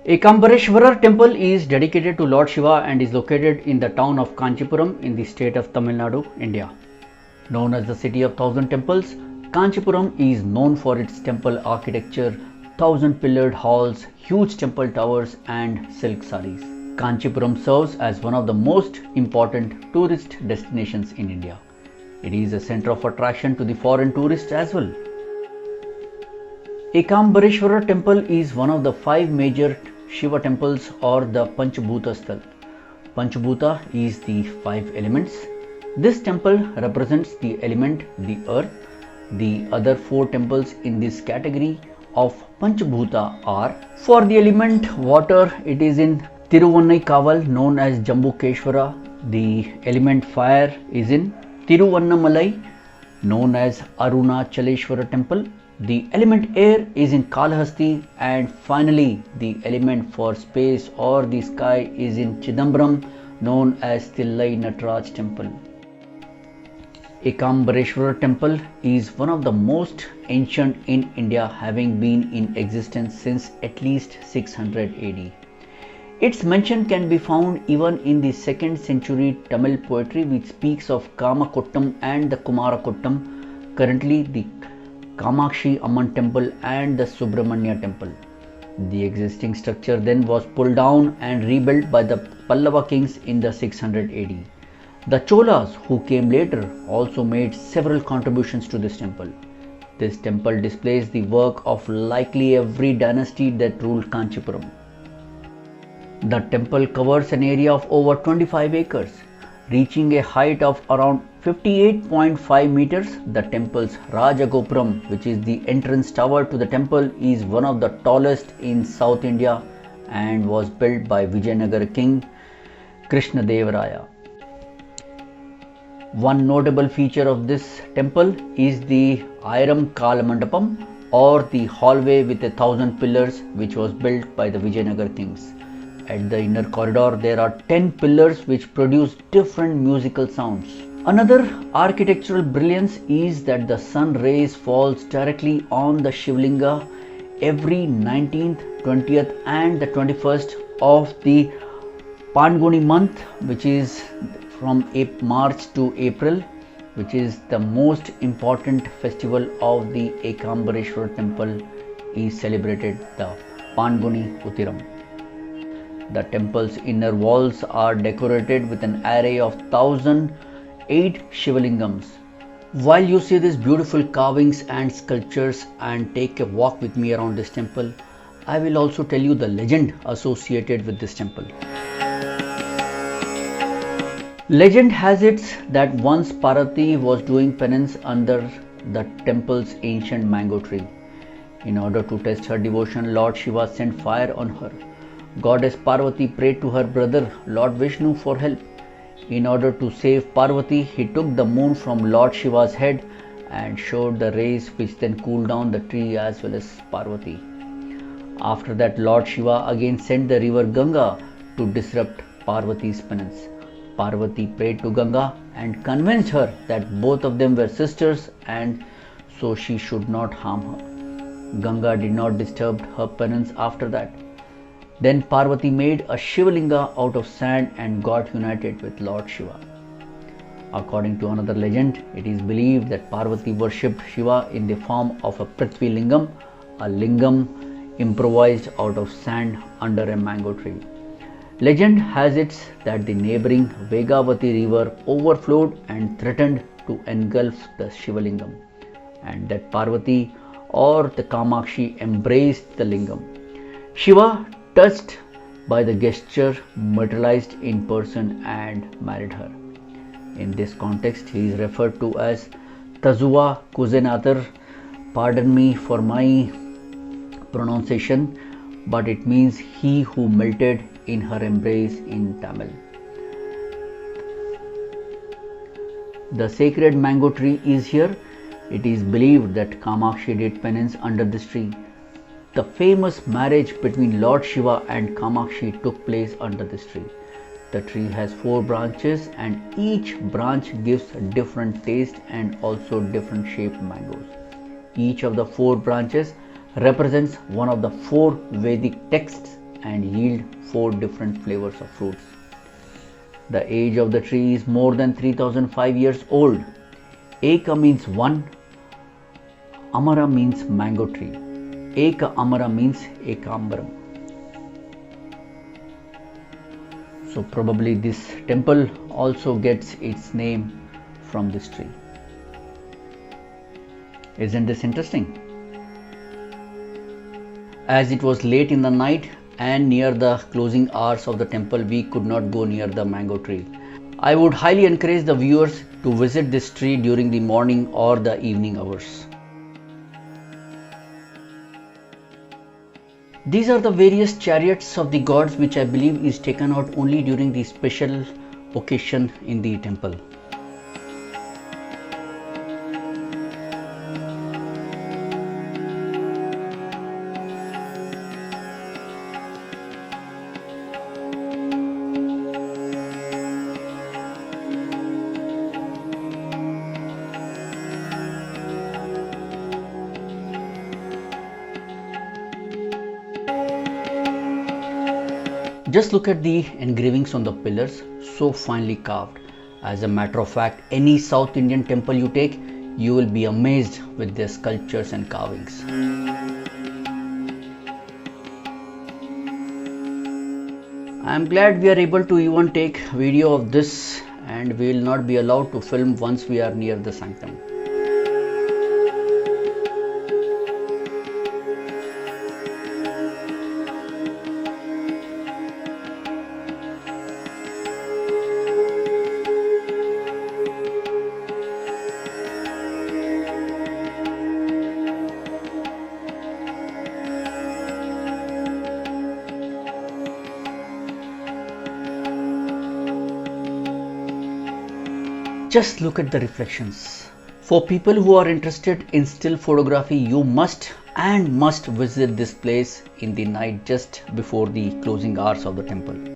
Ekambareswarar Temple is dedicated to Lord Shiva and is located in the town of Kanchipuram in the state of Tamilnadu, India. Known as the city of thousand temples, Kanchipuram is known for its temple architecture, thousand-pillared halls, huge temple towers and silk saris. Kanchipuram serves as one of the most important tourist destinations in India. It is a center of attraction to the foreign tourists as well. Ekambareswarar Temple is one of the 5 major Shiva temples or the Pancha Bhoota Sthala. Panch Bhoota is the 5 elements. This temple represents the element the earth. The other 4 temples in this category of Pancha Bhoota are: for the element water, it is in Thiruvannaikaval known as Jambukeswara. The element fire is in Thiruvannamalai known as Arunachaleswara Temple. The element air is in Kalahasti, and finally the element for space or the sky is in Chidambaram known as Thillai Nataraja Temple. Ekambareswarar Temple is one of the most ancient in India, having been in existence since at least 600 AD. Its mention can be found even in the 2nd century Tamil poetry, which speaks of Kamakottam and the Kumarakottam, currently the Kamakshi Amman Temple and the Subramanya Temple. The existing structure then was pulled down and rebuilt by the Pallava kings in the 600 AD. The Cholas, who came later, also made several contributions to this temple. This temple displays the work of likely every dynasty that ruled Kanchipuram. The temple covers an area of over 25 acres. Reaching a height of around 58.5 meters, the temple's Rajagopuram, which is the entrance tower to the temple, is one of the tallest in South India and was built by Vijayanagara king Krishnadevaraya. One notable feature of this temple is the Airam Kalamandapam, or the hallway with 1,000 pillars, which was built by the Vijayanagara kings. At the inner corridor, there are 10 pillars which produce different musical sounds. Another architectural brilliance is that the sun rays falls directly on the Shivlinga every 19th, 20th and the 21st of the Panguni month, which is from March to April, which is the most important festival of the Ekambareswarar Temple, is celebrated the Panguni Uttiram. The temple's inner walls are decorated with an array of 1,008 Shivalingams. While you see these beautiful carvings and sculptures and take a walk with me around this temple, I will also tell you the legend associated with this temple. Legend has it that once Parvati was doing penance under the temple's ancient mango tree. In order to test her devotion, Lord Shiva sent fire on her. Goddess Parvati prayed to her brother Lord Vishnu for help. In order to save Parvati, he took the moon from Lord Shiva's head and showed the rays, which then cooled down the tree as well as Parvati. After that, Lord Shiva again sent the river Ganga to disrupt Parvati's penance. Parvati prayed to Ganga and convinced her that both of them were sisters and so she should not harm her. Ganga did not disturb her penance after that. Then Parvati made a Shivalinga out of sand and got united with Lord Shiva. According to another legend, it is believed that Parvati worshipped Shiva in the form of a Prithvi Lingam, a lingam improvised out of sand under a mango tree. Legend has it that the neighboring Vegavati river overflowed and threatened to engulf the Shivalingam, and that Parvati or the Kamakshi embraced the lingam. Shiva, touched by the gesture, materialized in person and married her. In this context, he is referred to as Tazuva Kuzenathar. Pardon me for my pronunciation, but it means he who melted in her embrace in Tamil. The sacred mango tree is here. It is believed that Kamakshi did penance under this tree. The famous marriage between Lord Shiva and Kamakshi took place under this tree. The tree has 4 branches and each branch gives a different taste and also different shaped mangoes. Each of the 4 branches represents one of the 4 Vedic texts and yield 4 different flavors of fruits. The age of the tree is more than 3005 years old. Eka means one, Amara means mango tree. Eka Amara means Ekambaram. So probably this temple also gets its name from this tree. Isn't this interesting? As it was late in the night and near the closing hours of the temple, we could not go near the mango tree. I would highly encourage the viewers to visit this tree during the morning or the evening hours. These are the various chariots of the gods which I believe is taken out only during the special occasion in the temple. Just look at the engravings on the pillars, so finely carved. As a matter of fact, any South Indian temple you take, you will be amazed with their sculptures and carvings. I am glad we are able to even take video of this, and we will not be allowed to film once we are near the sanctum. Just look at the reflections. For people who are interested in still photography, you must visit this place in the night just before the closing hours of the temple.